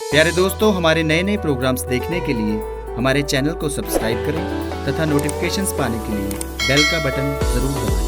प्यारे दोस्तों, हमारे नए नए प्रोग्राम्स देखने के लिए हमारे चैनल को सब्सक्राइब करें तथा नोटिफिकेशंस पाने के लिए बेल का बटन जरूर दबाएं।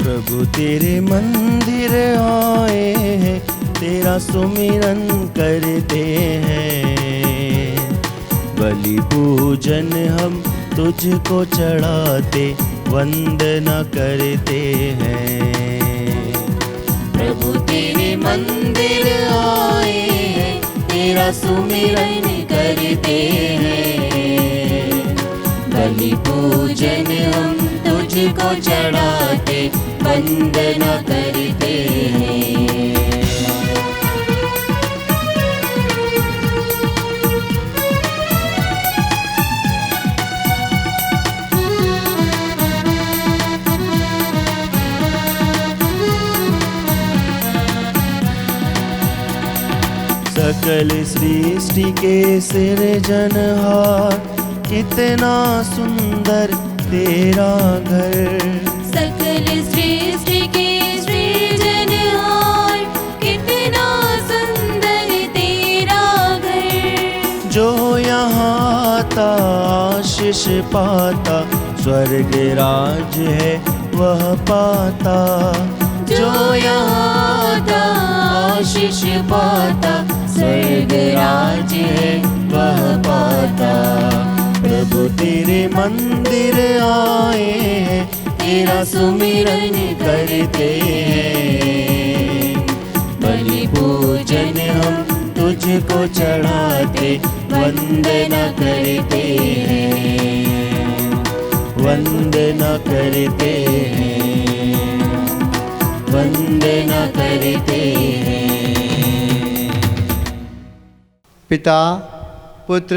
प्रभु तेरे मंदिर आए हैं, तेरा सुमिरन करते हैं। बलि पूजन हम तुझको चढ़ाते, वंदना करते हैं। प्रभु तेरे मंदिर आए हैं, तेरा सुमिरन करते हैं। बलि पूजन हम तुझको चढ़ाते, वंदना करते हैं। सकल सृष्टि के सिरजनहार, कितना सुंदर तेरा घर। सकल सृष्टि के सृजनहार, कितना सुंदर तेरा घर। जो यहाँ आता आशीष पाता, स्वर्ग राज है वह पाता। जो यहाँ आता आशीष पाता, स्वर्ग राज है वह पाता। प्रभु तेरे मंदिर आए हैं, तेरा सुमिरन करते हैं। बलि पूजन हम तुझको चढ़ाते, वंदना करते हैं। वंदना करते हैं, वंदना करते हैं। पिता, पुत्र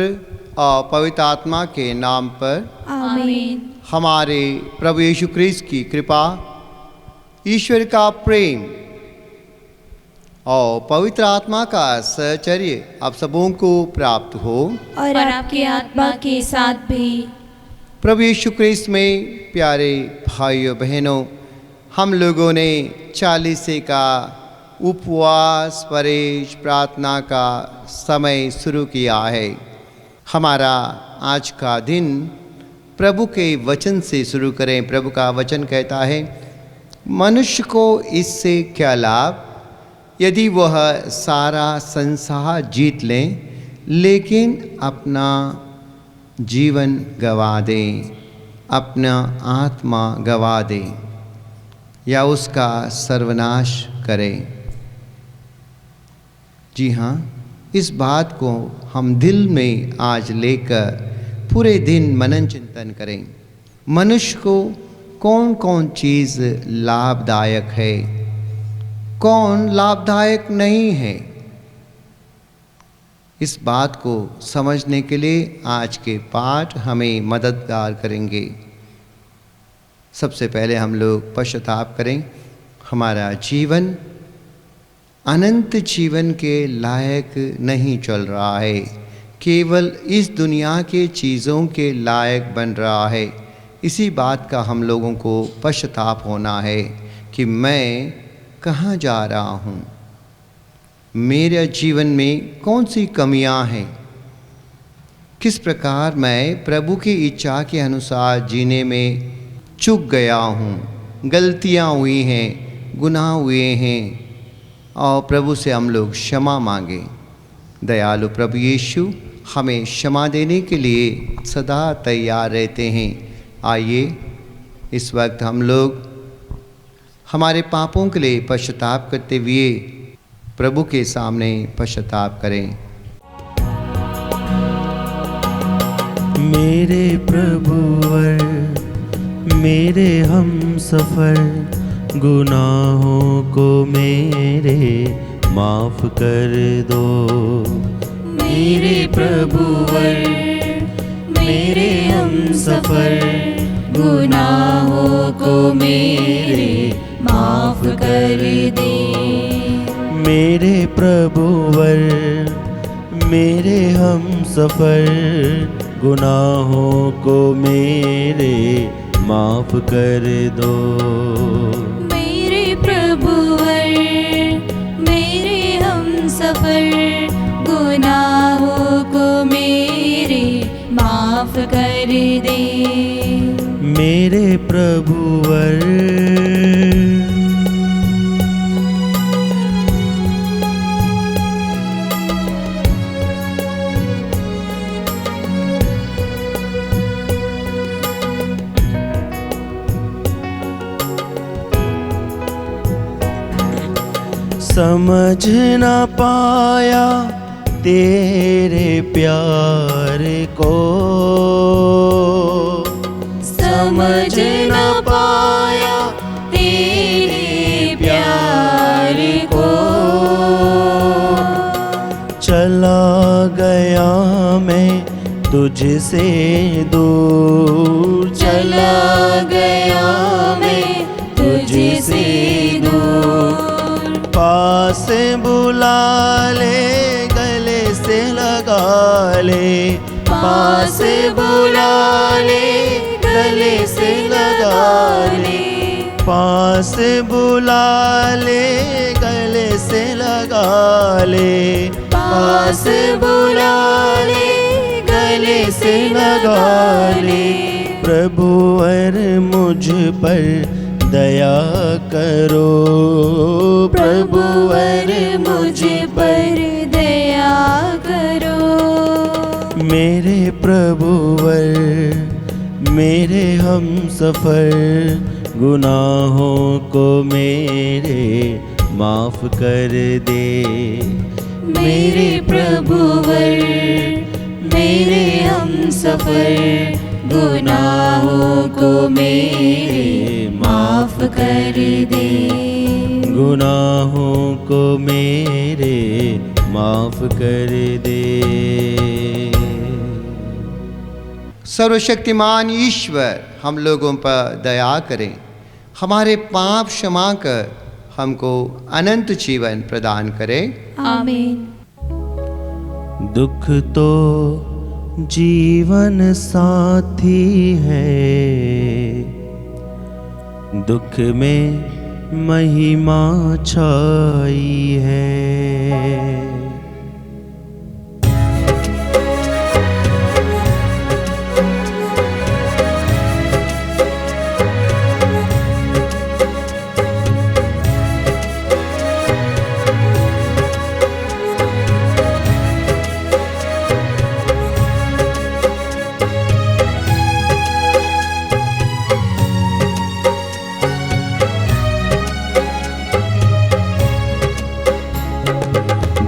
और पवित्र आत्मा के नाम पर आमीन। हमारे प्रभु यीशु क्रिस्त की कृपा, ईश्वर का प्रेम और पवित्र आत्मा का सहचर्य आप सबों को प्राप्त हो। और आपके आत्मा के साथ भी। प्रभु यीशु क्रिस्त में प्यारे भाइयों बहनों, हम लोगों ने 40 का उपवास, परहेज, प्रार्थना का समय शुरू किया है। हमारा आज का दिन प्रभु के वचन से शुरू करें। प्रभु का वचन कहता है, मनुष्य को इससे क्या लाभ यदि वह सारा संसार जीत लें, लेकिन अपना जीवन गंवा दें, अपना आत्मा गंवा दें या उसका सर्वनाश करें। जी हाँ, इस बात को हम दिल में आज लेकर पूरे दिन मनन चिंतन करें। मनुष्य को कौन कौन चीज़ लाभदायक है, कौन लाभदायक नहीं है, इस बात को समझने के लिए आज के पाठ हमें मददगार करेंगे। सबसे पहले हम लोग पश्चाताप करें। हमारा जीवन अनंत जीवन के लायक नहीं चल रहा है, केवल इस दुनिया के चीज़ों के लायक बन रहा है। इसी बात का हम लोगों को पश्चाताप होना है कि मैं कहाँ जा रहा हूँ, मेरे जीवन में कौन सी कमियाँ हैं, किस प्रकार मैं प्रभु की इच्छा के अनुसार जीने में चूक गया हूँ, गलतियाँ हुई हैं, गुनाह हुए हैं, और प्रभु से हम लोग क्षमा मांगे। दयालु प्रभु यीशु हमें क्षमा देने के लिए सदा तैयार रहते हैं। आइए इस वक्त हम लोग हमारे पापों के लिए पश्चाताप करते हुए प्रभु के सामने पश्चाताप करें। मेरे प्रभुवर, मेरे हम सफ़र, गुनाहों को मेरे माफ़ कर दो। मेरे प्रभुवर, मेरे हम सफ़र, गुनाहों को मेरे माफ़ कर दे। मेरे प्रभुवर मेरे हम सफ़र गुनाहों को मेरे माफ़ कर दो। मेरे प्रभुवर मेरे हम सफ़र गुनाहों को मेरे माफ़ कर दे। मेरे प्रभुवर समझ न पाया तेरे प्यार को, समझ न पाया तेरे प्यार को। चला गया मैं तुझसे दूर, चला गया मैं तुझसे दूर। पास बुला ले गले से लगा ले, पास बुला ले गले से लगा ले। पास बुला ले गले से लगा ले, पास बुला ले गले से लगा ले। प्रभुवर मुझ पर दया करो, प्रभुवर मुझ पर दया करो। मेरे प्रभुवर मेरे हम सफ़र गुनाहों को मेरे माफ़ कर दे। मेरे प्रभुवर मेरे हम सफ़र गुनाहों को मेरे माफ़ कर दे। गुनाहों को मेरे माफ़ कर दे। सर्वशक्तिमान ईश्वर हम लोगों पर दया करें, हमारे पाप क्षमा कर हमको अनंत जीवन प्रदान करें। आमीन। दुख तो जीवन साथी है, दुख में महिमा छाई है।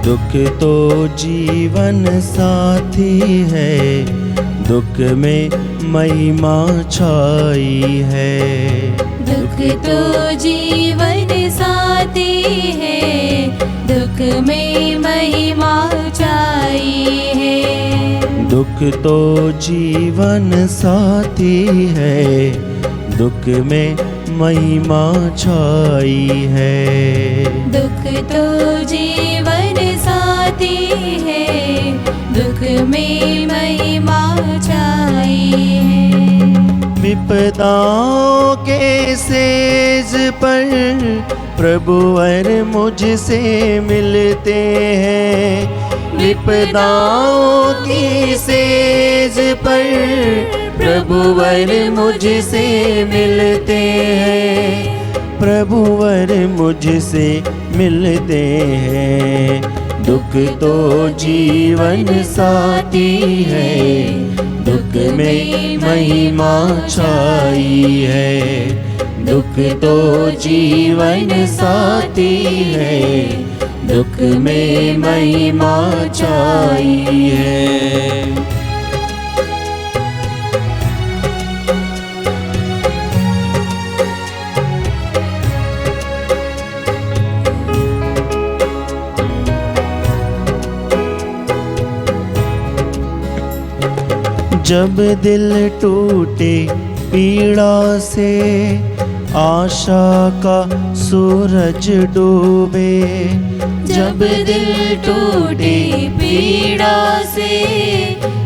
दुख तो जीवन साथी है, दुख में महिमा छाई है। दुख तो जीवन साथी है, दुख में महिमा छाई है। दुख तो जीवन साथी है, दुख में महिमा छाई है। दुख तो जीवन साथी है, दुख में महिमा छाई है। विपदाओं के सेज पर प्रभुवर मुझसे मिलते हैं। विपदाओं की सेज पर प्रभुवर मुझसे मिलते हैं। प्रभुवर मुझसे मिलते हैं। दुख तो जीवन साथी है, दुख में महिमा छाई है। दुख तो जीवन साथी है, दुख में महिमा छाई है। जब दिल टूटे पीड़ा से, आशा का सूरज डूबे। जब दिल टूटे पीड़ा से,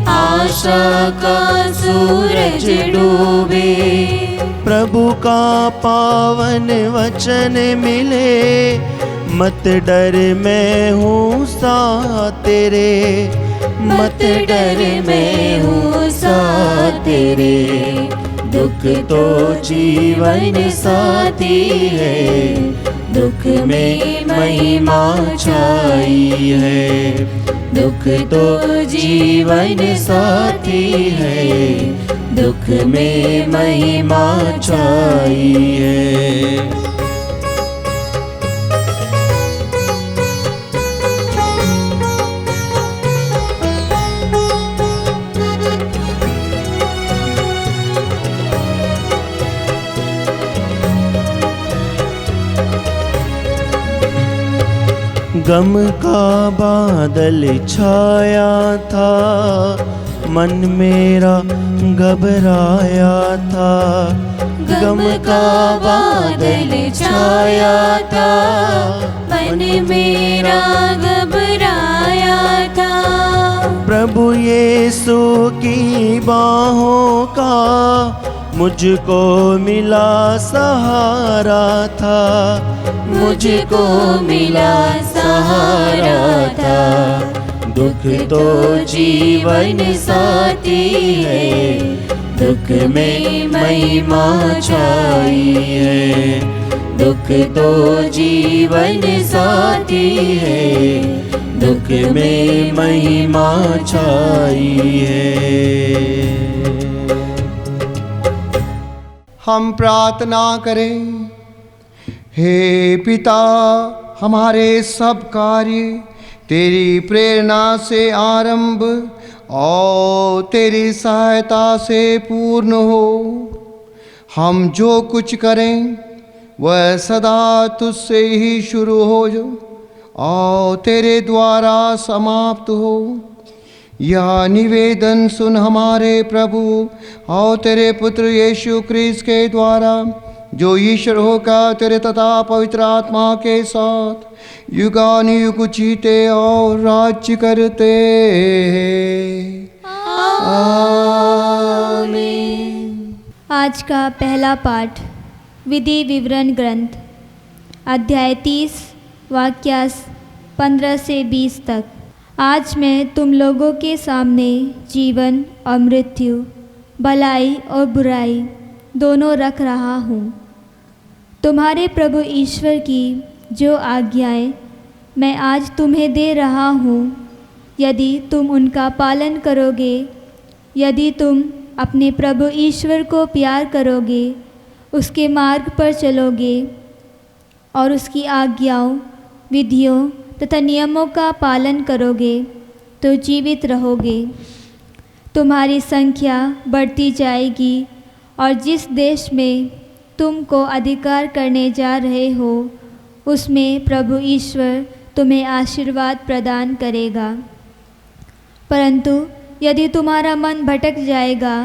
आशा का सूरज डूबे। प्रभु का पावन वचन मिले, मत डर मैं हूँ साथ तेरे, मत डर मैं हूँ साथ तेरे। दुख तो जीवन साथी है, दुख में महिमा छाई है। दुख तो जीवन साथी है, दुख में महिमा छाई है। गम का बादल छाया था, मन मेरा घबराया था। गम का बादल छाया था, मन मेरा घबराया था। प्रभु यीशु की बाहों का मुझको मिला सहारा था, मुझको मिला सहारा था। दुख तो जीवन साथी है, दुख में महिमा छाई है। दुख तो जीवन साथी है, दुख में महिमा छाई है। हम प्रार्थना करें। हे पिता, हमारे सब कार्य तेरी प्रेरणा से आरंभ और तेरी सहायता से पूर्ण हो। हम जो कुछ करें वह सदा तुझसे ही शुरू हो और तेरे द्वारा समाप्त हो। यह निवेदन सुन हमारे प्रभु और तेरे पुत्र यीशु ख्रीस्त के द्वारा, जो ईश्वर होकर तेरे तथा पवित्र आत्मा के साथ युगानुयुग जीते और राज्य करते हैं। आमीन। आज का पहला पाठ विधि विवरण ग्रंथ, अध्याय 30 वाक्य 15 से 20 तक। आज मैं तुम लोगों के सामने जीवन और मृत्यु, भलाई और बुराई दोनों रख रहा हूँ। तुम्हारे प्रभु ईश्वर की जो आज्ञाएं मैं आज तुम्हें दे रहा हूँ, यदि तुम उनका पालन करोगे, यदि तुम अपने प्रभु ईश्वर को प्यार करोगे, उसके मार्ग पर चलोगे और उसकी आज्ञाओं, विधियों तथा नियमों का पालन करोगे तो जीवित रहोगे। तुम्हारी संख्या बढ़ती जाएगी और जिस देश में तुमको अधिकार करने जा रहे हो, उसमें प्रभु ईश्वर तुम्हें आशीर्वाद प्रदान करेगा। परंतु यदि तुम्हारा मन भटक जाएगा,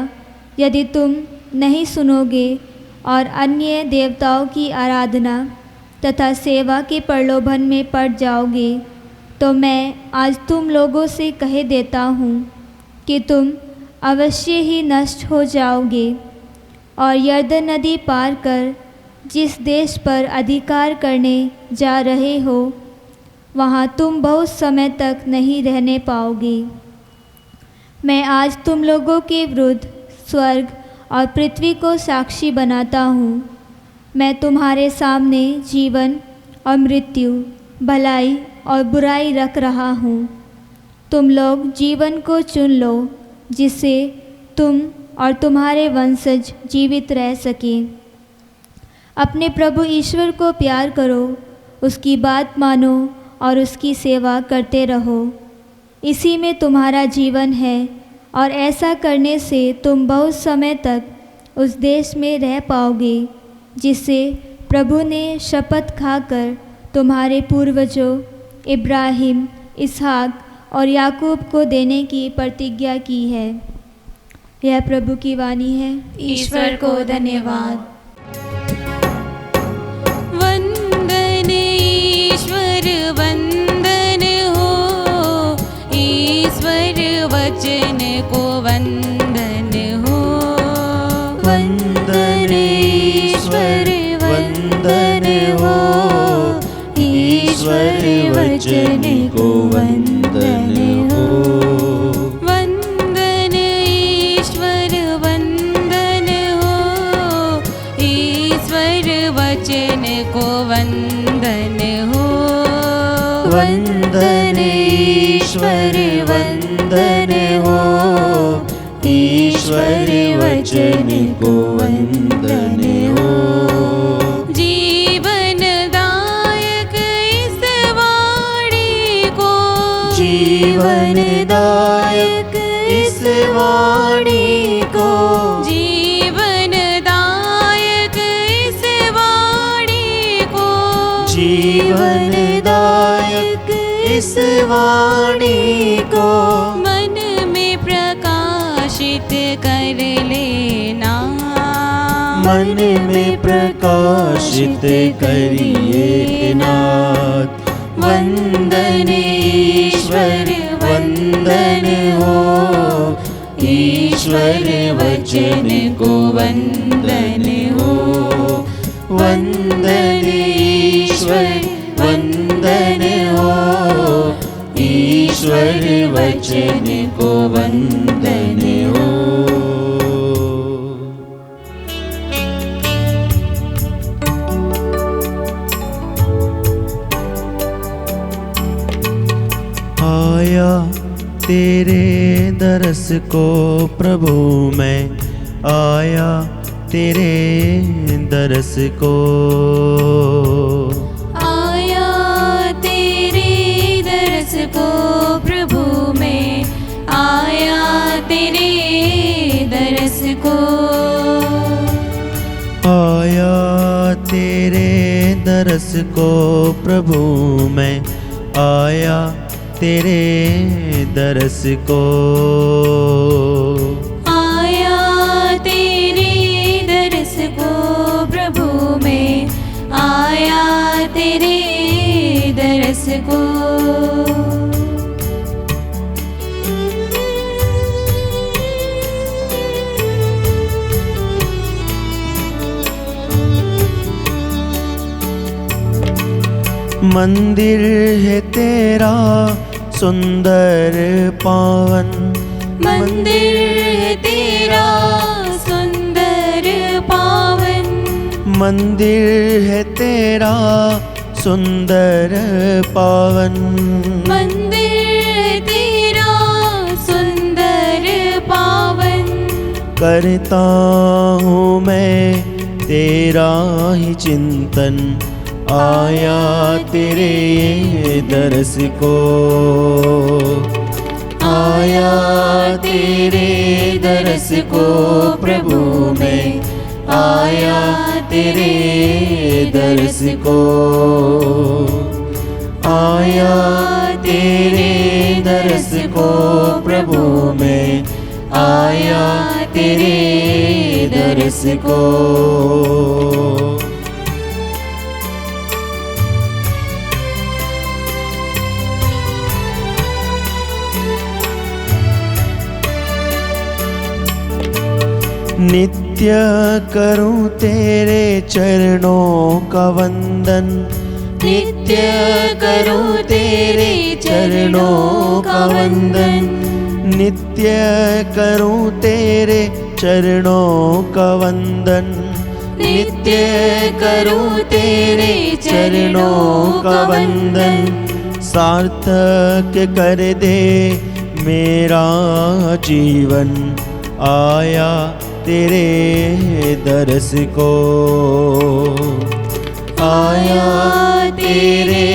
यदि तुम नहीं सुनोगे और अन्य देवताओं की आराधना तथा सेवा के प्रलोभन में पड़ जाओगे, तो मैं आज तुम लोगों से कह देता हूँ कि तुम अवश्य ही नष्ट हो जाओगे और यरदन नदी पार कर जिस देश पर अधिकार करने जा रहे हो, वहाँ तुम बहुत समय तक नहीं रहने पाओगे। मैं आज तुम लोगों के विरुद्ध स्वर्ग और पृथ्वी को साक्षी बनाता हूँ। मैं तुम्हारे सामने जीवन और मृत्यु, भलाई और बुराई रख रहा हूँ। तुम लोग जीवन को चुन लो, जिससे तुम और तुम्हारे वंशज जीवित रह सकें। अपने प्रभु ईश्वर को प्यार करो, उसकी बात मानो और उसकी सेवा करते रहो। इसी में तुम्हारा जीवन है और ऐसा करने से तुम बहुत समय तक उस देश में रह पाओगे जिसे प्रभु ने शपथ खाकर तुम्हारे पूर्वजों इब्राहिम, इसहाक और याकूब को देने की प्रतिज्ञा की है। यह प्रभु की वाणी है। ईश्वर को धन्यवाद। वंदन ईश्वर वंदन। वंदन हो। वंदन ईश्वर वंदन हो, ईश्वर वचन को वंदन हो। वंदन ईश्वर वंदन हो, ईश्वर वचन को वंदन हो। जीवनदायक इस वाणी को, जीवनदायक इस वाणी को, जीवनदायक इस वाणी को, जीवनदायक इस वाणी को मन में प्रकाशित कर लेना। मन में प्रकाशित करिए नाथ। वंदन ईश्वर वंदन हो, ईश्वर वचन को वंदन हो। वंदन ईश्वर वंदन हो, ईश्वर वचन को वंदन हो। आया तेरे दरस को प्रभु मैं, आया तेरे दरस को। आया तेरे दरस को प्रभु मैं, आया तेरे दरस को। आया तेरे दरस को प्रभु मैं, आया तेरे दरस को। आया तेरे दरस को प्रभु मैं, आया तेरे दरस को। मंदिर है तेरा सुंदर पावन, मंदिर है तेरा सुंदर पावन, मंदिर है तेरा सुंदर पावन। मंदिर है तेरा सुंदर पावन। करता हूँ मैं तेरा ही चिंतन, आया तेरे दरस को। आया तेरे दरस को प्रभु मैं, आया तेरे दरस को। आया तेरे दरस को प्रभु मैं, आया तेरे दरस को। नित्य करूं तेरे चरणों का वंदन, नित्य करूं तेरे चरणों का वंदन। नित्य करूं तेरे चरणों का वंदन, नित्य करूं तेरे चरणों का वंदन। सार्थक कर दे मेरा जीवन, आया तेरे दरस को। आया तेरे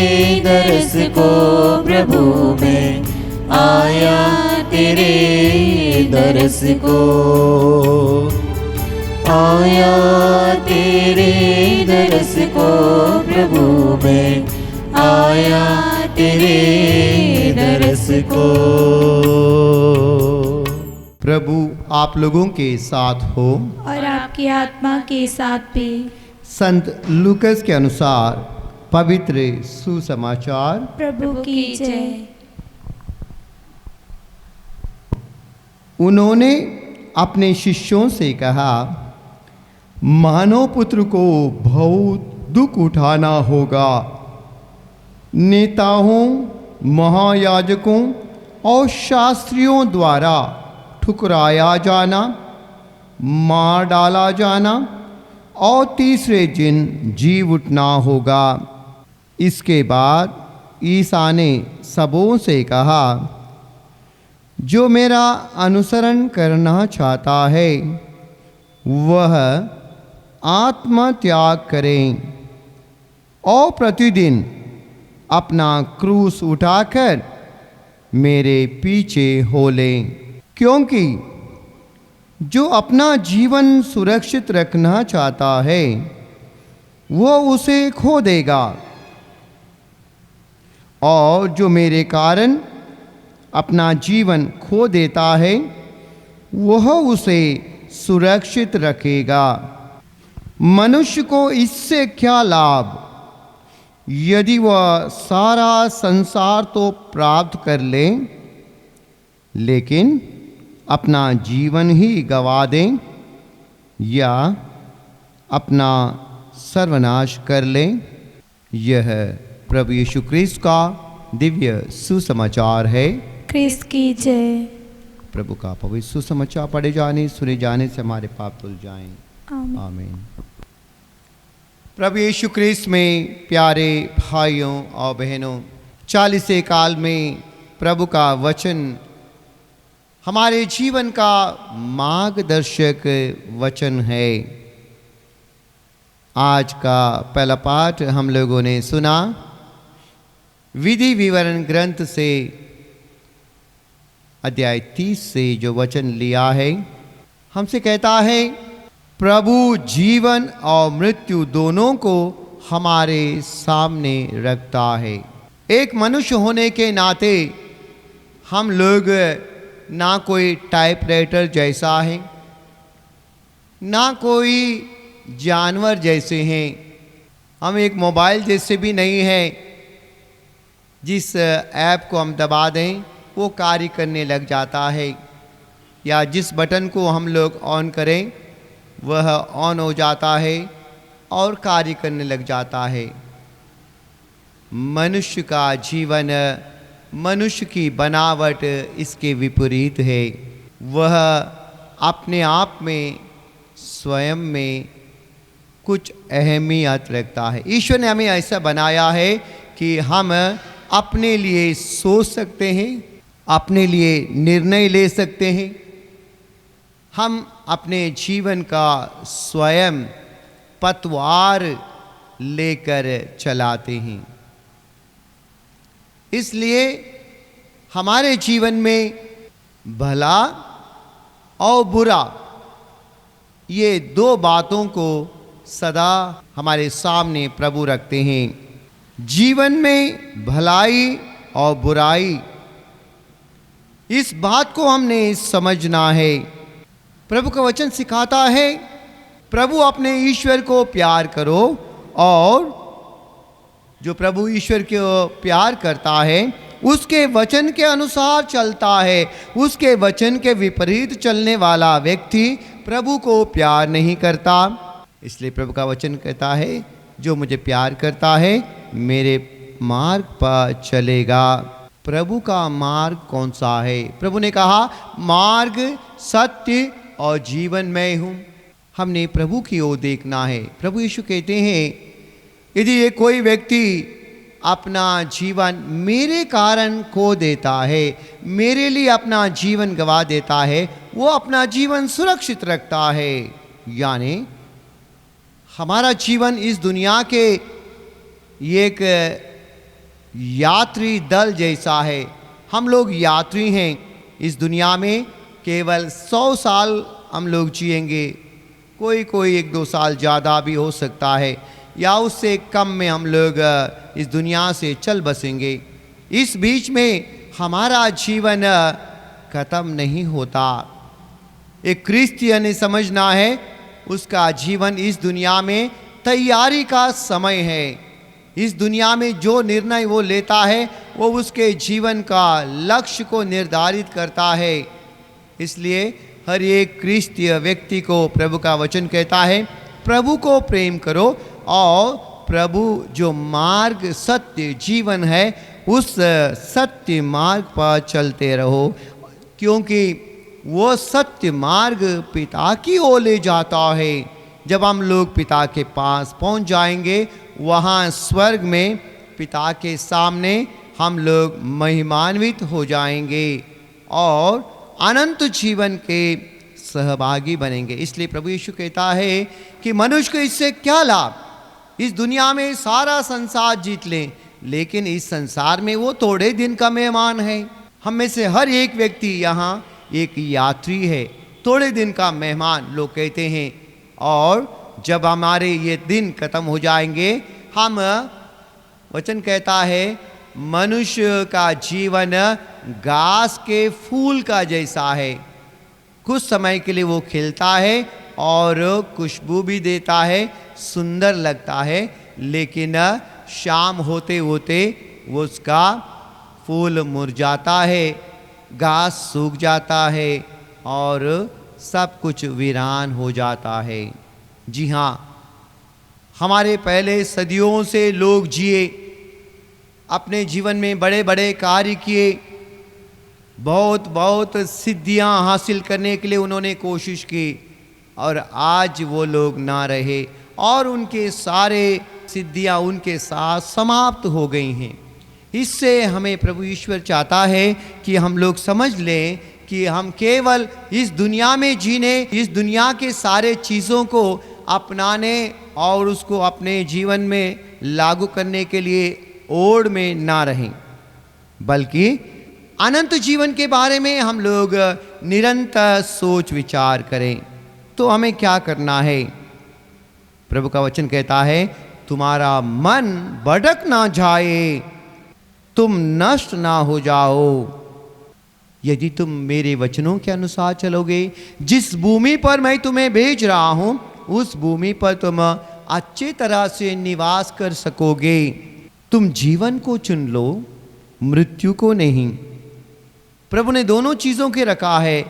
दरस को प्रभु मैं, आया तेरे दरस को। आया तेरे दरस को प्रभु मैं, आया तेरे दरस को। प्रभु आप लोगों के साथ हो और आपकी आत्मा के साथ भी। संत लूकस के अनुसार पवित्र सुसमाचार। प्रभु की जय। उन्होंने अपने शिष्यों से कहा, मानव पुत्र को बहुत दुख उठाना होगा, नेताओं महायाजकों और शास्त्रियों द्वारा ठुकराया जाना, मार डाला जाना और तीसरे दिन जी उठना होगा। इसके बाद ईसा ने सबों से कहा, जो मेरा अनुसरण करना चाहता है वह आत्मत्याग करें और प्रतिदिन अपना क्रूस उठाकर मेरे पीछे हो लें। क्योंकि जो अपना जीवन सुरक्षित रखना चाहता है वो उसे खो देगा, और जो मेरे कारण अपना जीवन खो देता है वह उसे सुरक्षित रखेगा। मनुष्य को इससे क्या लाभ यदि वह सारा संसार तो प्राप्त कर ले, लेकिन अपना जीवन ही गंवा दें या अपना सर्वनाश कर लें। यह प्रभु यीशु क्रिस्त का दिव्य सुसमाचार है। क्रिस्त की जय। प्रभु का पवित्र सुसमाचार पढ़े जाने सुने जाने से हमारे पाप धुल जाएं। आमीन। आमीन। प्रभु यीशु क्रिस्त में प्यारे भाइयों और बहनों, 40 काल में प्रभु का वचन हमारे जीवन का मार्गदर्शक वचन है। आज का पहला पाठ हम लोगों ने सुना विधि विवरण ग्रंथ से अध्याय 30 से जो वचन लिया है, हमसे कहता है प्रभु जीवन और मृत्यु दोनों को हमारे सामने रखता है। एक मनुष्य होने के नाते हम लोग ना कोई टाइपराइटर जैसा है, ना कोई जानवर जैसे हैं, हम एक मोबाइल जैसे भी नहीं है जिस ऐप को हम दबा दें वो कार्य करने लग जाता है, या जिस बटन को हम लोग ऑन करें वह ऑन हो जाता है और कार्य करने लग जाता है। मनुष्य का जीवन, मनुष्य की बनावट इसके विपरीत है। वह अपने आप में स्वयं में कुछ अहमियत रखता है। ईश्वर ने हमें ऐसा बनाया है कि हम अपने लिए सोच सकते हैं, अपने लिए निर्णय ले सकते हैं, हम अपने जीवन का स्वयं पतवार लेकर चलाते हैं। इसलिए हमारे जीवन में भला और बुरा, ये दो बातों को सदा हमारे सामने प्रभु रखते हैं। जीवन में भलाई और बुराई, इस बात को हमने समझना है। प्रभु का वचन सिखाता है प्रभु अपने ईश्वर को प्यार करो, और जो प्रभु ईश्वर को प्यार करता है उसके वचन के अनुसार चलता है। उसके वचन के विपरीत चलने वाला व्यक्ति प्रभु को प्यार नहीं करता। इसलिए प्रभु का वचन कहता है जो मुझे प्यार करता है मेरे मार्ग पर चलेगा। प्रभु का मार्ग कौन सा है? प्रभु ने कहा मार्ग, सत्य और जीवन मैं हूँ। हमने प्रभु की ओर देखना है। प्रभु यीशु कहते हैं यदि ये कोई व्यक्ति अपना जीवन मेरे कारण खो देता है, मेरे लिए अपना जीवन गंवा देता है, वो अपना जीवन सुरक्षित रखता है। यानी हमारा जीवन इस दुनिया के एक यात्री दल जैसा है। हम लोग यात्री हैं। इस दुनिया में केवल 100 साल हम लोग जिएंगे, कोई 1-2 साल ज़्यादा भी हो सकता है, या उससे कम में हम लोग इस दुनिया से चल बसेंगे। इस बीच में हमारा जीवन खत्म नहीं होता। एक क्रिश्चियन ने समझना है उसका जीवन इस दुनिया में तैयारी का समय है। इस दुनिया में जो निर्णय वो लेता है वो उसके जीवन का लक्ष्य को निर्धारित करता है। इसलिए हर एक क्रिस्तीय व्यक्ति को प्रभु का वचन कहता है प्रभु को प्रेम करो और प्रभु जो मार्ग, सत्य, जीवन है उस सत्य मार्ग पर चलते रहो, क्योंकि वो सत्य मार्ग पिता की ओर ले जाता है। जब हम लोग पिता के पास पहुंच जाएंगे, वहाँ स्वर्ग में पिता के सामने हम लोग महिमान्वित हो जाएंगे और अनंत जीवन के सहभागी बनेंगे। इसलिए प्रभु यीशु कहता है कि मनुष्य को इससे क्या लाभ, इस दुनिया में सारा संसार जीत लें, लेकिन इस संसार में वो थोड़े दिन का मेहमान है। हम में से हर एक व्यक्ति यहाँ एक यात्री है, थोड़े दिन का मेहमान लोग कहते हैं। और जब हमारे ये दिन खत्म हो जाएंगे, हम वचन कहता है मनुष्य का जीवन घास के फूल का जैसा है। कुछ समय के लिए वो खिलता है और खुशबू भी देता है, सुंदर लगता है, लेकिन शाम होते होते वो उसका फूल मुरझाता है, घास सूख जाता है और सब कुछ वीरान हो जाता है। जी हाँ, हमारे पहले सदियों से लोग जिए, अपने जीवन में बड़े बड़े कार्य किए, बहुत सिद्धियां हासिल करने के लिए उन्होंने कोशिश की, और आज वो लोग ना रहे और उनके सारे सिद्धियां उनके साथ समाप्त हो गई हैं। इससे हमें प्रभु ईश्वर चाहता है कि हम लोग समझ लें कि हम केवल इस दुनिया में जीने, इस दुनिया के सारे चीज़ों को अपनाने और उसको अपने जीवन में लागू करने के लिए ओड़ में ना रहें, बल्कि अनंत जीवन के बारे में हम लोग निरंतर सोच विचार करें। तो हमें क्या करना है? प्रभु का वचन कहता है, तुम्हारा मन भटक ना जाए, तुम नष्ट ना हो जाओ, यदि तुम मेरे वचनों के अनुसार चलोगे। जिस भूमि पर मैं तुम्हें भेज रहा हूं, उस भूमि पर तुम अच्छी तरह से निवास कर सकोगे। तुम जीवन को चुन लो, मृत्यु को नहीं। प्रभु ने दोनों चीज़ों के रखा है।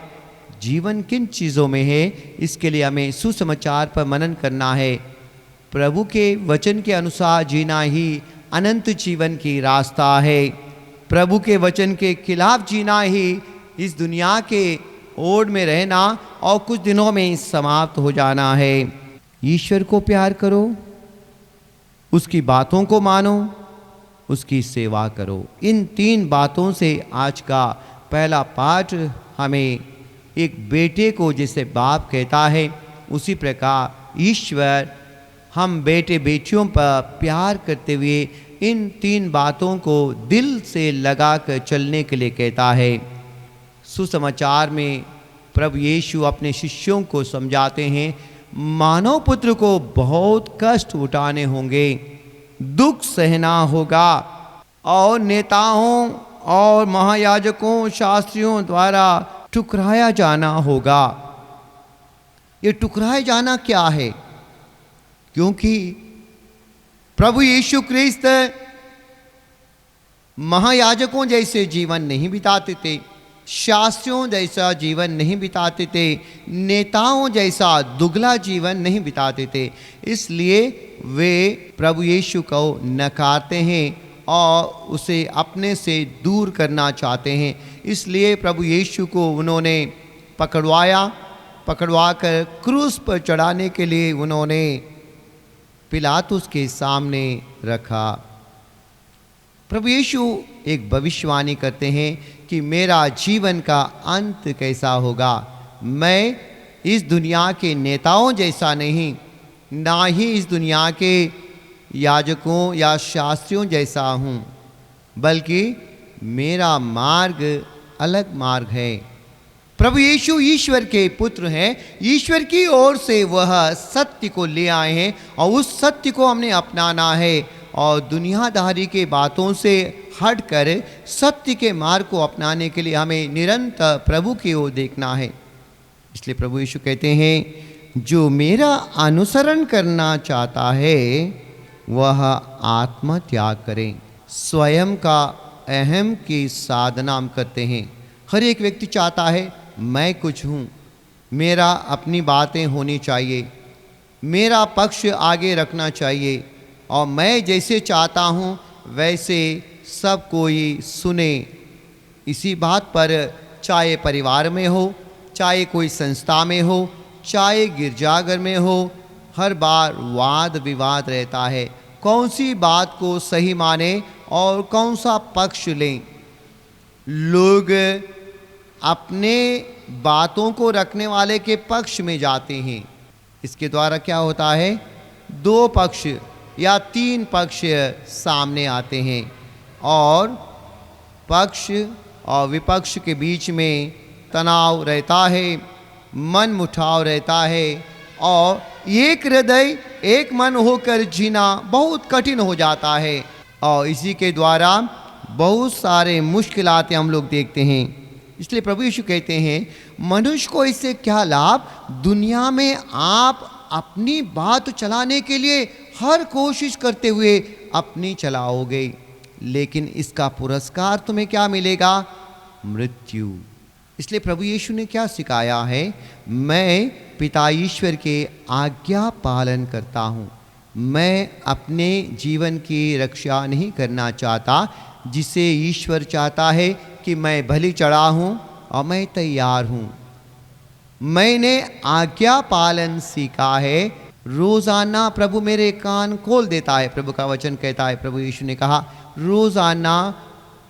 जीवन किन चीज़ों में है, इसके लिए हमें सुसमाचार पर मनन करना है। प्रभु के वचन के अनुसार जीना ही अनंत जीवन की रास्ता है। प्रभु के वचन के खिलाफ जीना ही इस दुनिया के ओड़ में रहना और कुछ दिनों में समाप्त हो जाना है। ईश्वर को प्यार करो, उसकी बातों को मानो, उसकी सेवा करो। इन 3 बातों से आज का पहला पाठ हमें एक बेटे को जैसे बाप कहता है, उसी प्रकार ईश्वर हम बेटे बेटियों पर प्यार करते हुए इन 3 बातों को दिल से लगाकर चलने के लिए कहता है। सुसमाचार में प्रभु यीशु अपने शिष्यों को समझाते हैं, मानव पुत्र को बहुत कष्ट उठाने होंगे, दुख सहना होगा और नेताओं और महायाजकों, शास्त्रियों द्वारा ठुकराया जाना होगा। ये ठुकराया जाना क्या है? क्योंकि प्रभु यीशु क्रिस्त महायाजकों जैसे जीवन नहीं बिताते थे, शास्त्रियों जैसा जीवन नहीं बिताते थे, नेताओं जैसा दुगला जीवन नहीं बिताते थे। इसलिए वे प्रभु यीशु को नकारते हैं और उसे अपने से दूर करना चाहते हैं। इसलिए प्रभु यीशु को उन्होंने पकड़वा कर क्रूस पर चढ़ाने के लिए उन्होंने पिलातुस के सामने रखा। प्रभु यीशु एक भविष्यवाणी करते हैं कि मेरा जीवन का अंत कैसा होगा। मैं इस दुनिया के नेताओं जैसा नहीं, ना ही इस दुनिया के याजकों या शास्त्रियों जैसा हूँ, बल्कि मेरा मार्ग अलग मार्ग है। प्रभु यीशु ईश्वर के पुत्र हैं, ईश्वर की ओर से वह सत्य को ले आए हैं और उस सत्य को हमने अपनाना है और दुनियादारी के बातों से हटकर सत्य के मार्ग को अपनाने के लिए हमें निरंतर प्रभु की ओर देखना है। इसलिए प्रभु यीशु कहते हैं, जो मेरा अनुसरण करना चाहता है वह आत्मत्याग करें। स्वयं का अहम की साधना हम करते हैं। हर एक व्यक्ति चाहता है मैं कुछ हूँ, मेरा अपनी बातें होनी चाहिए, मेरा पक्ष आगे रखना चाहिए और मैं जैसे चाहता हूँ वैसे सब कोई सुने। इसी बात पर चाहे परिवार में हो, चाहे कोई संस्था में हो, चाहे गिरजाघर में हो, हर बार वाद विवाद रहता है। कौन सी बात को सही माने और कौन सा पक्ष लें। लोग अपने बातों को रखने वाले के पक्ष में जाते हैं। इसके द्वारा क्या होता है, दो पक्ष या तीन पक्ष सामने आते हैं और पक्ष और विपक्ष के बीच में तनाव रहता है, मन मुटाव रहता है और एक हृदय एक मन होकर जीना बहुत कठिन हो जाता है। और इसी के द्वारा बहुत सारे मुश्किलातें हम लोग देखते हैं। इसलिए प्रभु यीशु कहते हैं, मनुष्य को इससे क्या लाभ, दुनिया में आप अपनी बात चलाने के लिए हर कोशिश करते हुए अपनी चलाओगे, लेकिन इसका पुरस्कार तुम्हें क्या मिलेगा, मृत्यु। इसलिए प्रभु यीशु ने क्या सिखाया है, मैं पिता ईश्वर के आज्ञा पालन करता हूँ। मैं अपने जीवन की रक्षा नहीं करना चाहता, जिसे ईश्वर चाहता है कि मैं भली चढ़ा हूँ और मैं तैयार हूँ। मैंने आज्ञा पालन सीखा है। रोज़ाना प्रभु मेरे कान खोल देता है। प्रभु का वचन कहता है, प्रभु यीशु ने कहा, रोज़ाना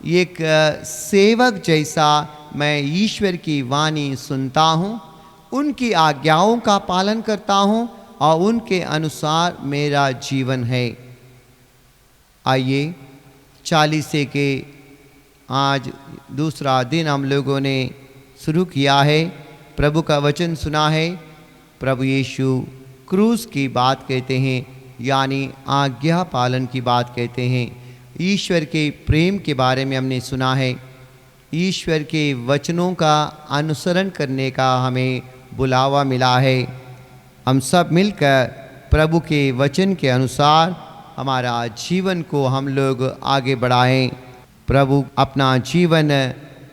एक सेवक जैसा मैं ईश्वर की वाणी सुनता हूँ, उनकी आज्ञाओं का पालन करता हूँ और उनके अनुसार मेरा जीवन है। आइए, चालीसे के आज दूसरा दिन हम लोगों ने शुरू किया है। प्रभु का वचन सुना है। प्रभु यीशु क्रूस की बात कहते हैं, यानी आज्ञा पालन की बात कहते हैं। ईश्वर के प्रेम के बारे में हमने सुना है। ईश्वर के वचनों का अनुसरण करने का हमें बुलावा मिला है। हम सब मिलकर प्रभु के वचन के अनुसार हमारा जीवन को हम लोग आगे बढ़ाएं। प्रभु अपना जीवन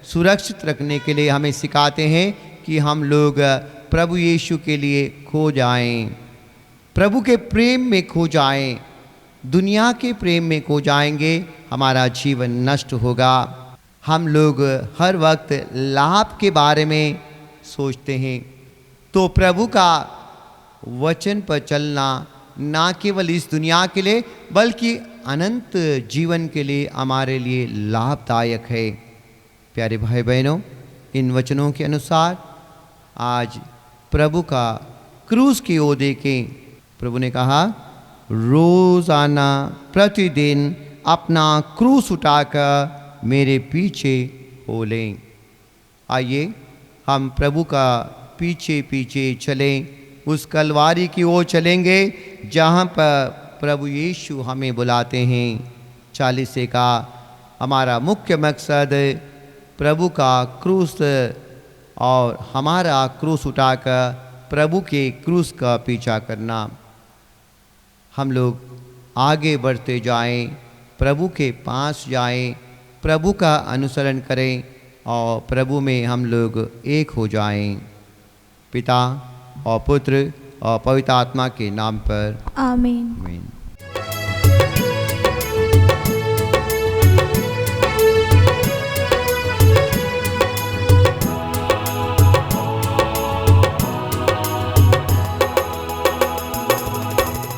सुरक्षित रखने के लिए हमें सिखाते हैं कि हम लोग प्रभु यीशु के लिए खो जाएं, प्रभु के प्रेम में खो जाएं। दुनिया के प्रेम में खो जाएंगे, हमारा जीवन नष्ट होगा। हम लोग हर वक्त लाभ के बारे में सोचते हैं, तो प्रभु का वचन पर चलना ना केवल इस दुनिया के लिए बल्कि अनंत जीवन के लिए हमारे लिए लाभदायक है। प्यारे भाई बहनों, इन वचनों के अनुसार आज प्रभु का क्रूस की ओर देखें। प्रभु ने कहा, रोज़ाना प्रतिदिन अपना क्रूस उठाकर मेरे पीछे हो लें। आइए हम प्रभु का पीछे पीछे चलें, उस कलवारी की ओर चलेंगे जहाँ पर प्रभु यीशु हमें बुलाते हैं। चालीसे का हमारा मुख्य मकसद प्रभु का क्रूस और हमारा क्रूस उठाकर प्रभु के क्रूस का पीछा करना। हम लोग आगे बढ़ते जाएं, प्रभु के पास जाएं, प्रभु का अनुसरण करें और प्रभु में हम लोग एक हो जाएं। पिता और पुत्र और पवित्र आत्मा के नाम पर आमीन। आमीन।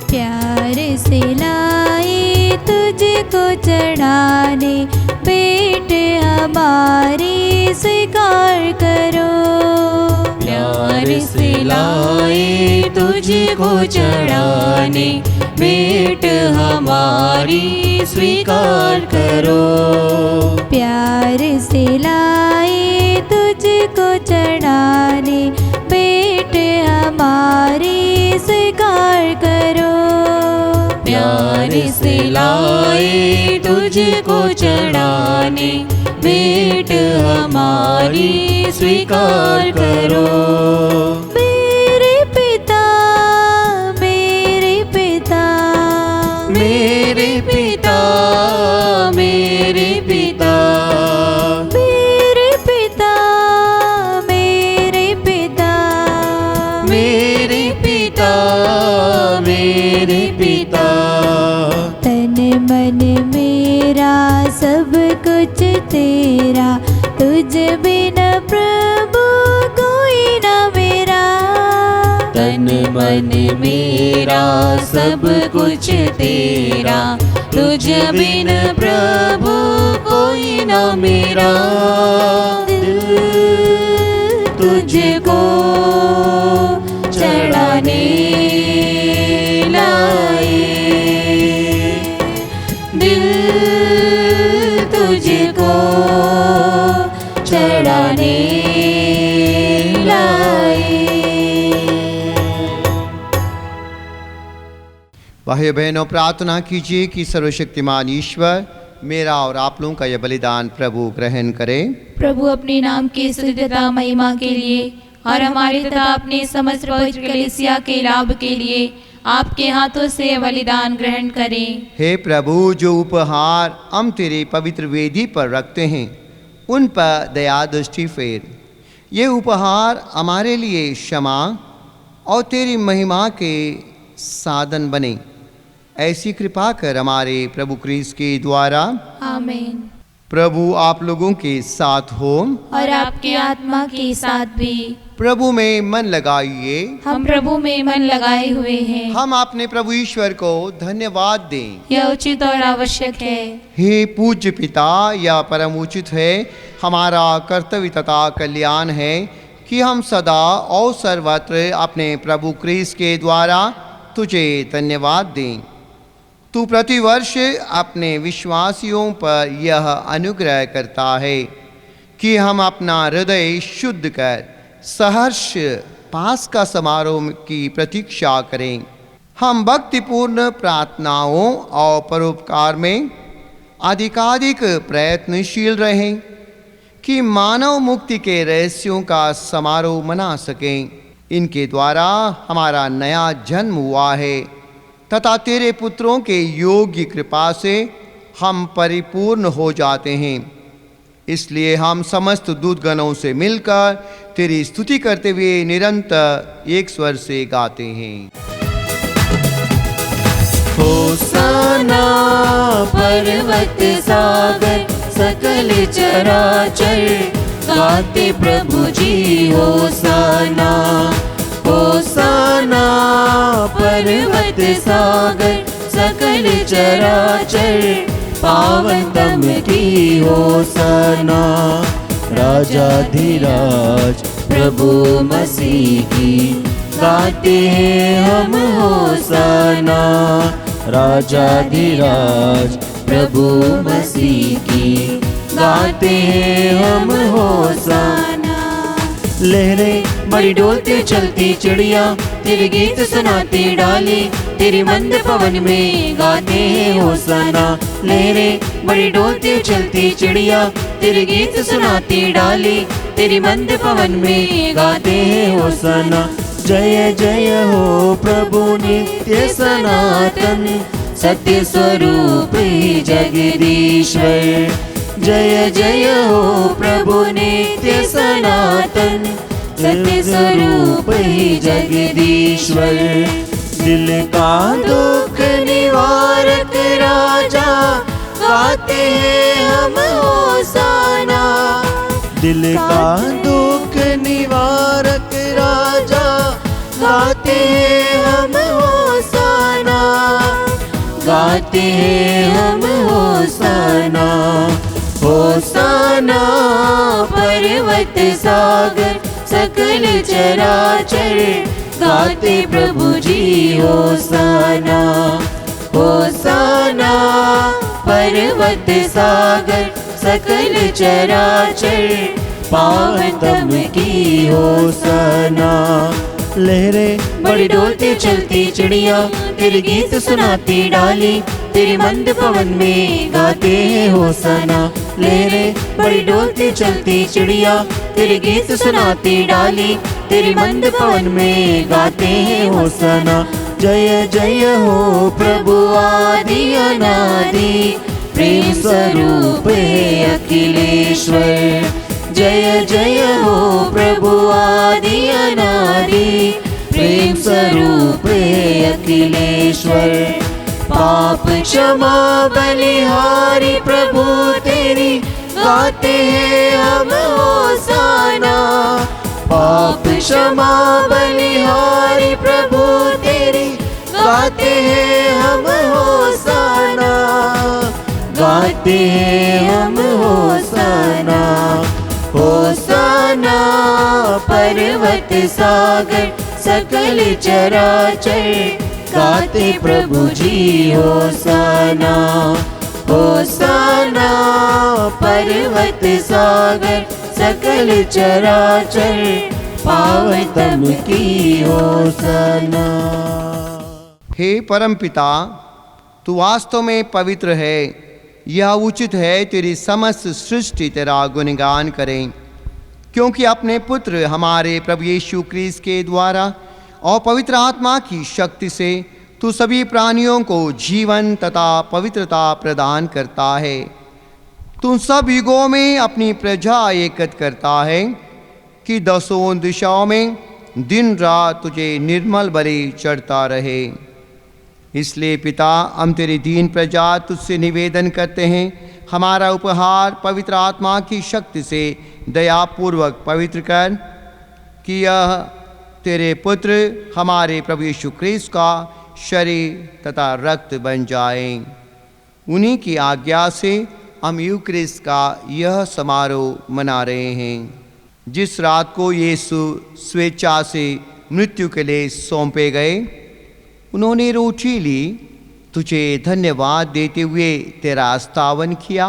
प्यार से लाए तुझको चढ़ाने, पेट हमारी स्वीकार करो। प्यार से लाए तुझको चढ़ाने, भेंट हमारी स्वीकार करो। प्यार से लाए तुझको चढ़ाने, पेट हमारी स्वीकार करो। प्यार से लाए तुझको चढ़ाने, भेंट हमारी स्वीकार करो। मेरे पिता, मेरे पिता, मेरे पिता, मेरे पिता, मेरे पिता, मेरे पिता, मेरे पिता, मेरे पिता। तन मन मेरा सब मेरा, तुझ बिन प्रभु कोई न मेरा। तन मन मेरा सब कुछ तेरा, तुझ बिन प्रभु कोई न मेरा। दिल तुझको चढ़ाने लाए, दिल तुझको चढ़ाने लाए। भाइयों बहनों, प्रार्थना कीजिए कि सर्वशक्तिमान ईश्वर मेरा और आप लोगों का यह बलिदान प्रभु ग्रहण करें। प्रभु अपने नाम की स्तुति तथा महिमा के लिए और हमारे तथा अपने समस्त पवित्र कलीसिया के लाभ के लिए आपके हाथों से यह बलिदान ग्रहण करें। हे प्रभु, जो उपहार हम तेरे पवित्र वेदी पर रखते हैं उन पर दया दृष्टि फेर। ये उपहार हमारे लिए क्षमा और तेरी महिमा के साधन बने। ऐसी कृपा कर हमारे प्रभु क्रिस्त के द्वारा। आमीन। प्रभु आप लोगों के साथ हो और आपके आत्मा के साथ भी। प्रभु में मन लगाइए। हम प्रभु में मन लगाए हुए हैं। हम अपने प्रभु ईश्वर को धन्यवाद दें। यह उचित और आवश्यक है। हे पूज्य पिता, यह परम उचित है, हमारा कर्तव्य तथा कल्याण है कि हम सदा और सर्वत्र अपने प्रभु क्रिस्त के द्वारा तुझे धन्यवाद दें। तू प्रतिवर्ष अपने विश्वासियों पर यह अनुग्रह करता है कि हम अपना हृदय शुद्ध कर सहर्ष पास्का समारोह की प्रतीक्षा करें। हम भक्तिपूर्ण प्रार्थनाओं और परोपकार में अधिकाधिक प्रयत्नशील रहें कि मानव मुक्ति के रहस्यों का समारोह मना सकें। इनके द्वारा हमारा नया जन्म हुआ है तथा तेरे पुत्रों के योग्य कृपा से हम परिपूर्ण हो जाते हैं। इसलिए हम समस्त दूतगणों से मिलकर तेरी स्तुति करते हुए निरंतर एक स्वर से गाते हैं। होसाना पर्वत सागर सकल चराचर गाते प्रभु जी होसाना। होसाना पर्वत सागर सकल चराचर पावन तम की होसाना। राजाधिराज प्रभु मसीह की गाते हैं हम होसाना। राजाधिराज प्रभु मसीह की गाते हैं हम होसाना। लहरें बड़ी डोलती चलती चिड़िया तेरे गीत सुनाती डाली, तेरी मंद पवन में गाते हैं होसाना। लहरें बड़ी डोलती चलती चिड़िया तेरे गीत सुनाती डाली, तेरी मंद पवन में गाते हैं होसाना। जय जय हो प्रभु नित्य सनातन, सत्य स्वरूप ही जगदीश्वर। जय जय हो प्रभु नित्य सनातन, सत्य स्वरूप ही जगदीश्वर। दिल का दुख निवारक राजा गाते हैं हम होसाना। दिल का दुख निवारक राजा गाते हैं हम होसाना। गाते हैं हम होसाना। होसाना पर्वत सागर सकल चराचर गाते प्रभु जी होसाना। होसाना पर्वत सागर सकल चराचर पावन तम की होसाना। लहरें बड़ी डोलती चलती चिड़िया तेरे गीत सुनाती डाली, तेरी मंद पवन में गाते हैं होसाना। लहरें बड़ी डोलती चलती चिड़िया तेरे गीत सुनाती डाली, तेरी मंद पवन में गाते हैं होसाना। जय जय हो प्रभु आदि अनादि, प्रेम स्वरूप है अखिलेश्वर। जय जय हो प्रभु आदि अनादि, प्रेम स्वरूप है अखिलेश्वर। पाप क्षमा बलिहारी प्रभु तेरी गाते हैं हम होसाना। पाप क्षमा बलिहारी प्रभु तेरी, गाते हैं हम होसाना, गाते हैं हम होसाना। होसाना पर्वत सागर सकल चराचर, गाते प्रभु जी होसाना। होसाना पर्वत सागर सकल चराचर, पावन तम की होसाना। हे परमपिता, तू वास्तव में पवित्र है। यह उचित है तेरी समस्त सृष्टि तेरा गुणगान करें, क्योंकि अपने पुत्र हमारे प्रभु यीशु क्रिस्त के द्वारा और पवित्र आत्मा की शक्ति से तू सभी प्राणियों को जीवन तथा पवित्रता प्रदान करता है। तू सब युगों में अपनी प्रजा एकत्र करता है कि दसों दिशाओं में दिन रात तुझे निर्मल बलि चढ़ता रहे। इसलिए पिता, हम तेरी दीन प्रजा तुझसे निवेदन करते हैं, हमारा उपहार पवित्र आत्मा की शक्ति से दयापूर्वक पवित्र कर, कि यह तेरे पुत्र हमारे प्रभु यीशु क्रिस्त का शरीर तथा रक्त बन जाए। उन्हीं की आज्ञा से हम यूक्रिस्ट का यह समारोह मना रहे हैं। जिस रात को यीशु स्वेच्छा से मृत्यु के लिए सौंपे गए, उन्होंने रोटी ली, तुझे धन्यवाद देते हुए तेरा स्तवन किया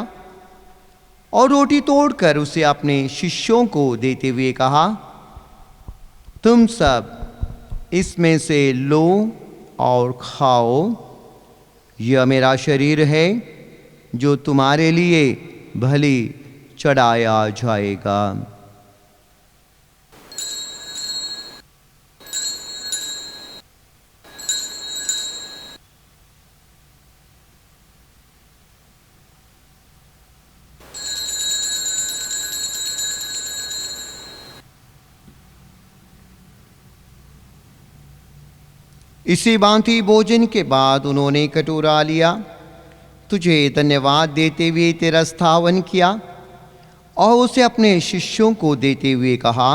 और रोटी तोड़कर उसे अपने शिष्यों को देते हुए कहा, तुम सब इसमें से लो और खाओ, यह मेरा शरीर है जो तुम्हारे लिए बलि चढ़ाया जाएगा। इसी भांति भोजन के बाद उन्होंने कटोरा लिया, तुझे धन्यवाद देते हुए तेरा स्तवन किया और उसे अपने शिष्यों को देते हुए कहा,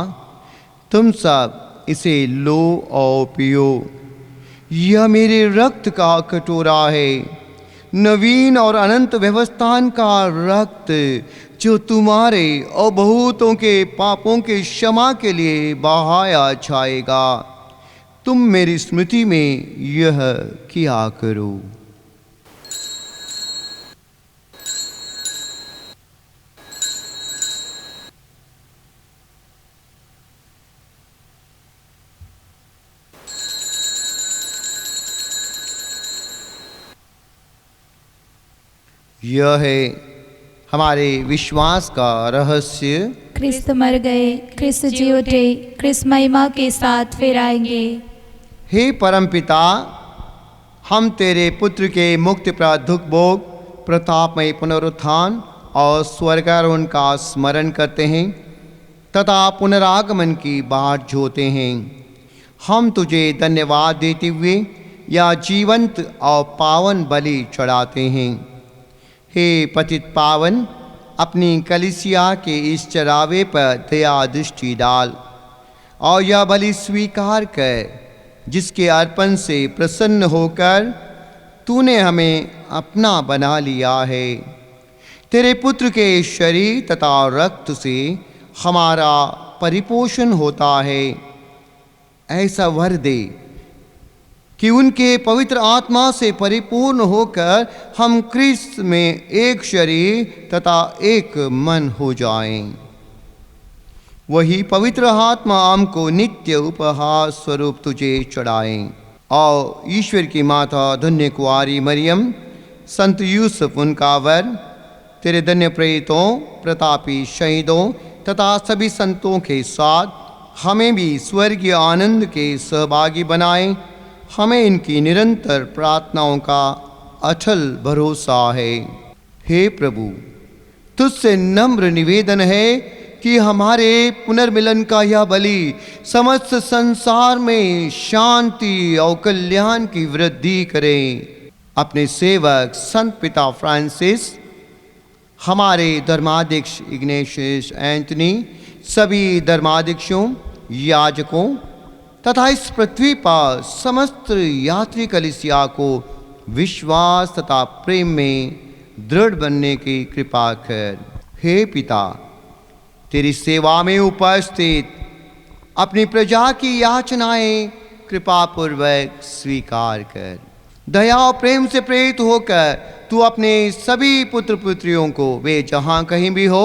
तुम सब इसे लो और पियो, यह मेरे रक्त का कटोरा है, नवीन और अनंत व्यवस्थान का रक्त, जो तुम्हारे और बहुतों के पापों के क्षमा के लिए बहाया जाएगा। तुम मेरी स्मृति में यह किया करो। यह है हमारे विश्वास का रहस्य। क्रिस्त मर गए, क्रिस्त जी उठे, क्रिस्त महिमा के साथ फिर आएंगे। हे परमपिता, हम तेरे पुत्र के मुक्तिप्रद दुख भोग, प्रतापमय पुनरुत्थान और स्वर्गारोहण का स्मरण करते हैं तथा पुनरागमन की बाट जोते हैं। हम तुझे धन्यवाद देते हुए या जीवंत और पावन बलि चढ़ाते हैं। हे पतित पावन, अपनी कलीसिया के इस चढ़ावे पर दया दृष्टि डाल और यह बलि स्वीकार कर, जिसके अर्पण से प्रसन्न होकर तूने हमें अपना बना लिया है। तेरे पुत्र के शरीर तथा रक्त से हमारा परिपोषण होता है। ऐसा वर दे कि उनके पवित्र आत्मा से परिपूर्ण होकर हम क्रिस्त में एक शरीर तथा एक मन हो जाएं। वही पवित्र आत्मा हमको नित्य उपहार स्वरूप तुझे चढ़ाएं और ईश्वर की माता धन्य कुआरी मरियम, संत यूसुफ उनका वर, तेरे धन्य प्रेरितों, प्रतापी शहीदों तथा सभी संतों के साथ हमें भी स्वर्गीय आनंद के सहभागी बनाएं। हमें इनकी निरंतर प्रार्थनाओं का अटल भरोसा है। हे प्रभु, तुझसे नम्र निवेदन है कि हमारे पुनर्मिलन का यह बलि समस्त संसार में शांति और कल्याण की वृद्धि करें। अपने सेवक संत पिता फ्रांसिस, हमारे धर्माध्यक्ष इग्नेशियस एंथनी, सभी धर्माध्यक्षों, याजकों तथा इस पृथ्वी पर समस्त यात्री कलीसिया को विश्वास तथा प्रेम में दृढ़ बनने की कृपा कर। हे पिता, तेरी सेवा में उपस्थित अपनी प्रजा की याचनाएं कृपापूर्वक स्वीकार कर। दया और प्रेम से प्रेरित होकर तू अपने सभी पुत्र पुत्रियों को वे जहाँ कहीं भी हो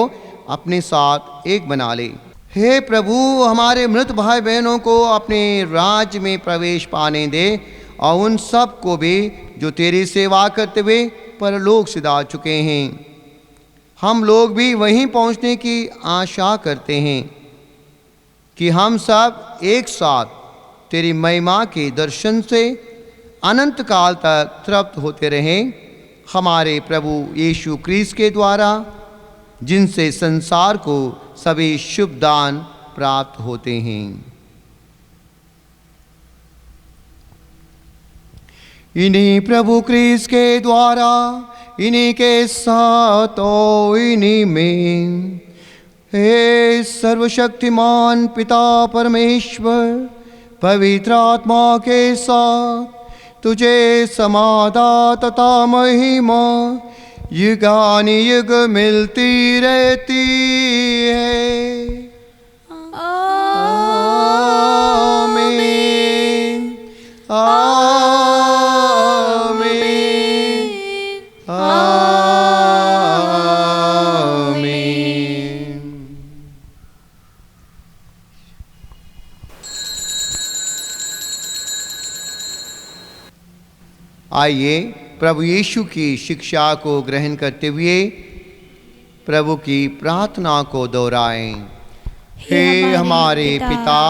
अपने साथ एक बना ले। हे प्रभु, हमारे मृत भाई बहनों को अपने राज्य में प्रवेश पाने दे और उन सब को भी जो तेरी सेवा करते हुए परलोक सिधा चुके हैं। हम लोग भी वहीं पहुंचने की आशा करते हैं कि हम सब एक साथ तेरी महिमा के दर्शन से अनंत काल तक तृप्त होते रहें। हमारे प्रभु यीशु क्रिस्त के द्वारा, जिनसे संसार को सभी शुभ दान प्राप्त होते हैं। इन्हीं प्रभु क्रिस्त के द्वारा, इन्हीं के साथ और इन्हीं में, हे सर्वशक्तिमान पिता परमेश्वर, पवित्र आत्मा के साथ तुझे समाधान तथा महिमा युगानुयुग मिलती रहती है। आमीन, आमीन, आमीन। आइए प्रभु यीशु की शिक्षा को ग्रहण करते हुए प्रभु की प्रार्थना को दोहराएं। हे हमारे पिता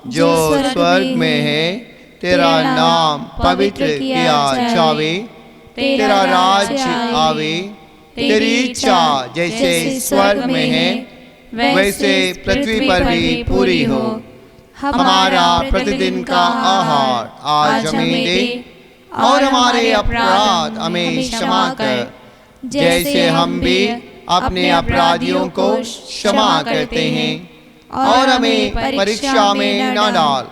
जो स्वर्ग में है, तेरा नाम पवित्र किया जावे, तेरा राज्य आवे, तेरी इच्छा जैसे स्वर्ग में है वैसे पृथ्वी पर भी पूरी हो। हमारा प्रतिदिन का आहार आज हमें दे और हमारे अपराध हमें क्षमा कर, जैसे हम भी अपने अपराधियों को क्षमा करते हैं, और हमें परीक्षा में न डाल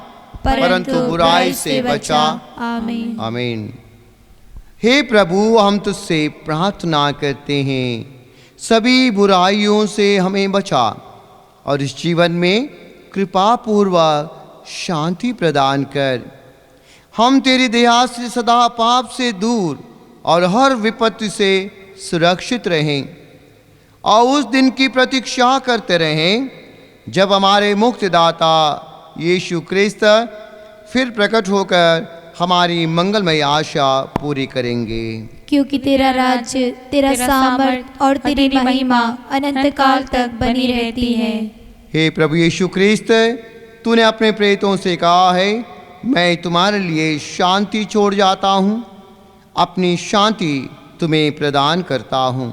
परंतु बुराई से बचा। आमीन। आमीन। हे प्रभु, हम तुझसे प्रार्थना करते हैं, सभी बुराइयों से हमें बचा और इस जीवन में कृपा पूर्वक शांति प्रदान कर। हम तेरी दया से सदा पाप से दूर और हर विपत्ति से सुरक्षित रहें और उस दिन की प्रतीक्षा करते रहें जब हमारे मुक्तिदाता यीशु क्रिस्त फिर प्रकट होकर हमारी मंगलमय आशा पूरी करेंगे। क्योंकि तेरा राज्य, तेरा सामर्थ और तेरी महिमा अनंत काल तक बनी रहती है। हे प्रभु यीशु क्रिस्त, तूने अपने प्रेरितों से कहा है, मैं तुम्हारे लिए शांति छोड़ जाता हूँ, अपनी शांति तुम्हें प्रदान करता हूँ।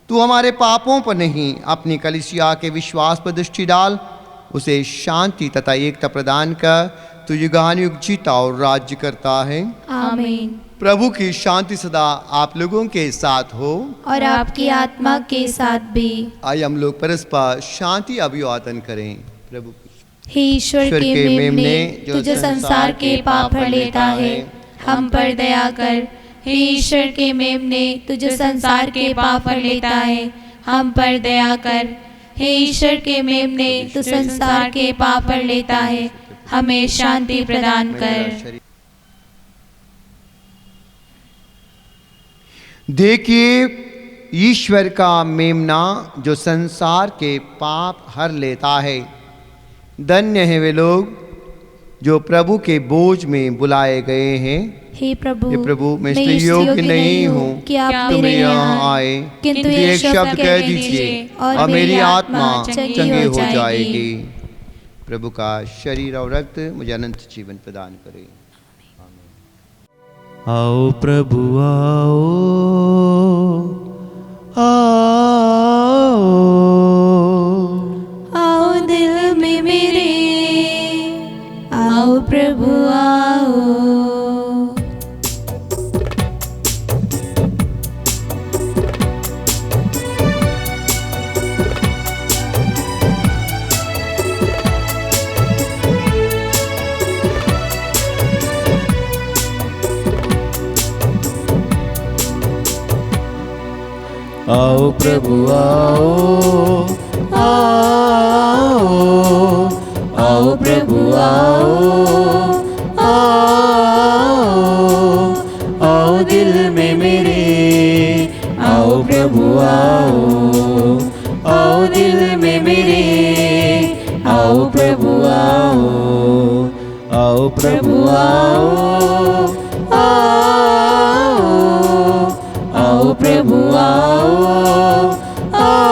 तू हमारे पापों पर नहीं, अपनी कलीसिया के विश्वास पर दृष्टि डाल, उसे शांति तथा एकता प्रदान कर। तू युगानुयुग जीता और राज्य करता है। आमीन। प्रभु की शांति सदा आप लोगों के साथ हो और आपकी आत्मा के साथ भी। आइए हम लोग परस्पर शांति अभिवादन करें। प्रभु हे ईश्वर के मेमने, तू जो संसार के पाप हर लेता है, हम पर दया कर। हे ईश्वर के मेमने, तू जो संसार के पाप हर लेता है, हम पर दया कर। हे ईश्वर के मेमने, तू संसार के पाप हर लेता है, हमें शांति प्रदान कर। देखिए ईश्वर का मेमना जो संसार के पाप हर लेता है। धन्य है वे लोग जो प्रभु के बोझ में बुलाए गए हैं। हे प्रभु, मैं इसलिए योग्य नहीं हूँ कि आप तुम यहाँ आए, किंतु एक शब्द कह दीजिए और मेरी आत्मा चंगी हो जाएगी। प्रभु का शरीर और रक्त मुझे अनंत जीवन प्रदान करे। आओ प्रभु आओ, आओ, आओ दिल में मेरे, आओ प्रभु आओ। आओ प्रभु आओ, आओ, आओ प्रभु आओ, आओ, आओ दिल में मेरे, आओ प्रभु आओ, आओ दिल में मेरे, आओ प्रभु आओ, आओ प्रभु आओ, आओ, आओ प्रभु आओ, आओ।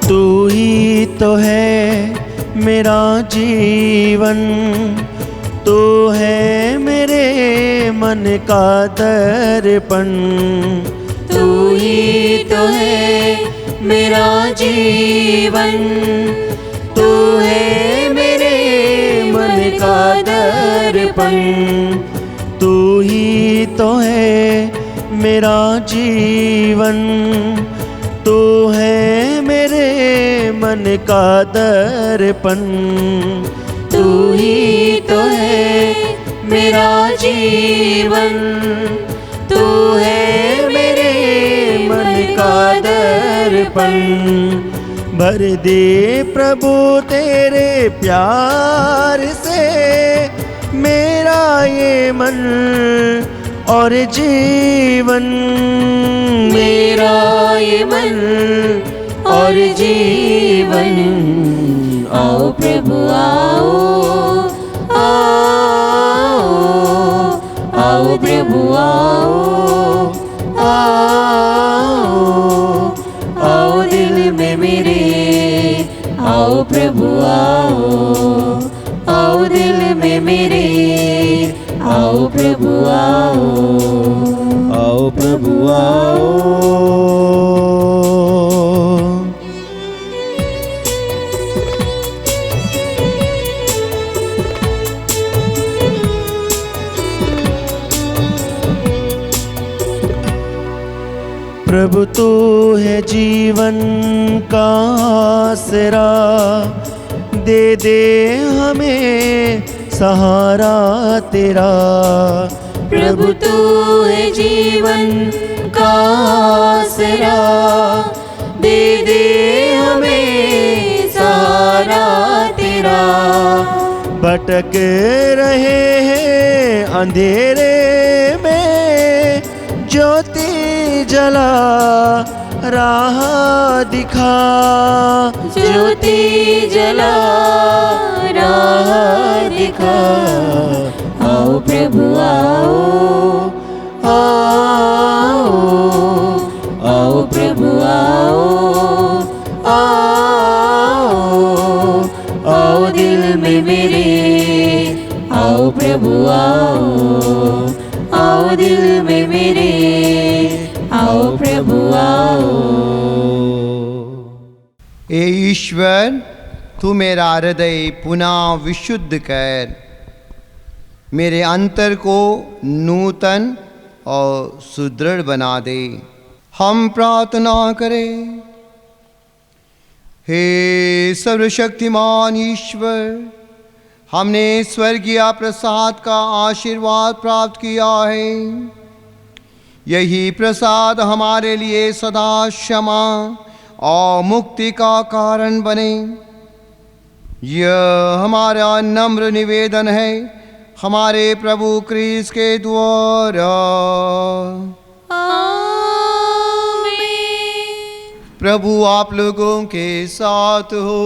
तू ही तो है मेरा जीवन, तू है मेरे मन का दर्पण, तू ही तो है मेरा जीवन, तू है मेरे मन का दर्पण, तू ही तो है मेरा जीवन, तू है मेरे मन का दर्पण, तू ही तो है मेरा जीवन, तू है मेरे मन का दर्पण। भर दे प्रभु तेरे प्यार से मेरा ये मन और जीवन, मेरा ये मन और जीवन। आओ प्रभु आओ, आओ, आओ प्रभु आओ, आओ, आओ दिल में मेरे, आओ प्रभु आओ, आओ दिल में मेरे, आओ प्रभु आओ, आओ प्रभु आओ। प्रभु तू है जीवन का आसरा, दे दे हमें सहारा तेरा। प्रभु तू है जीवन का आसरा, दे दे हमें सहारा तेरा। भटक रहे हैं अंधेरे में, ज्योति जला राह दिखा, ज्योति जला राह दिखा। आओ प्रभु आओ, आओ, आओ प्रभु आओ, आओ, आओ दिल में मेरे, आओ प्रभु आओ, आओ दिल में मेरे, आओ प्रभु आओ। हे ईश्वर, तू मेरा हृदय पुनः विशुद्ध कर, मेरे अंतर को नूतन और सुदृढ़ बना दे। हम प्रार्थना करें। हे सर्वशक्तिमान ईश्वर, हमने स्वर्गीय प्रसाद का आशीर्वाद प्राप्त किया है। यही प्रसाद हमारे लिए सदा क्षमा और मुक्ति का कारण बने। यह हमारा नम्र निवेदन है हमारे प्रभु क्रिस्त के द्वारा। आमीन। प्रभु आप लोगों के साथ हो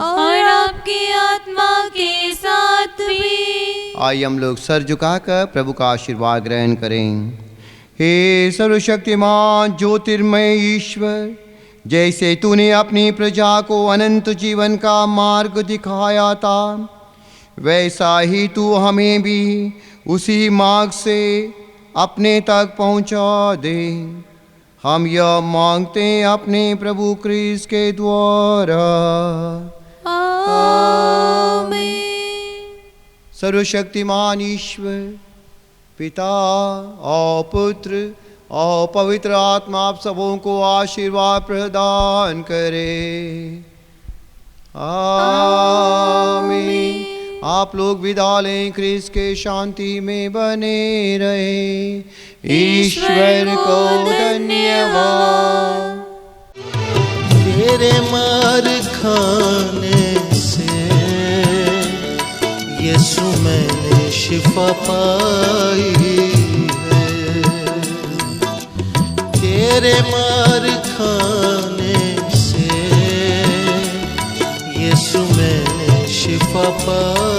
और आपकी आत्मा के साथ भी। आइए हम लोग सर झुकाकर प्रभु का आशीर्वाद ग्रहण करें। हे सर्वशक्तिमान ज्योतिर्मय ईश्वर, जैसे तूने अपनी प्रजा को अनंत जीवन का मार्ग दिखाया था, वैसा ही तू हमें भी उसी मार्ग से अपने तक पहुंचा दे। हम यह मांगते हैं अपने प्रभु क्रिस्त के द्वारा। आमीन। सर्वशक्तिमान ईश्वर पिता और पुत्र और पवित्र आत्मा आप सबों को आशीर्वाद प्रदान करे। आमीन। आप लोग विदा लें, ख्रीस्त के शांति में बने रहे। ईश्वर को धन्यवाद। तेरे मार खाने से यीशु मैंने शिफा पाई है। तेरे मार खाने से यीशु मैंने शिफा पाई।